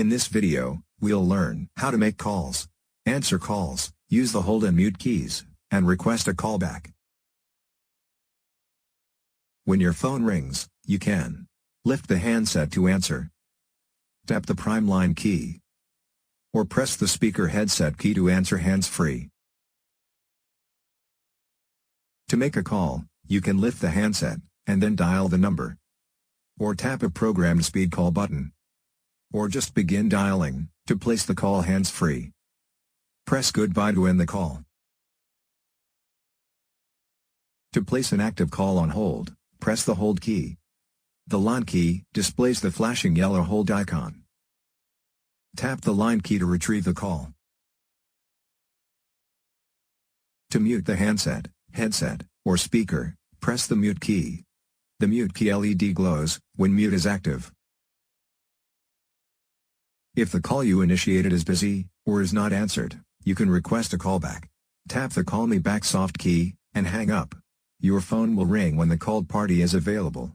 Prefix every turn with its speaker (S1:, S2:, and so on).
S1: In this video, we'll learn how to make calls, answer calls, use the hold and mute keys, and request a callback. When your phone rings, you can lift the handset to answer, tap the prime line key, or press the speaker headset key to answer hands-free. To make a call, you can lift the handset, and then dial the number, or tap a programmed speed call button, or just begin dialing, to place the call hands-free. Press goodbye to end the call. To place an active call on hold, press the hold key. The line key displays the flashing yellow hold icon. Tap the line key to retrieve the call. To mute the handset, headset, or speaker, press the mute key. The mute key LED glows when mute is active. If the call you initiated is busy, or is not answered, you can request a callback. Tap the Call Me Back soft key, and hang up. Your phone will ring when the called party is available.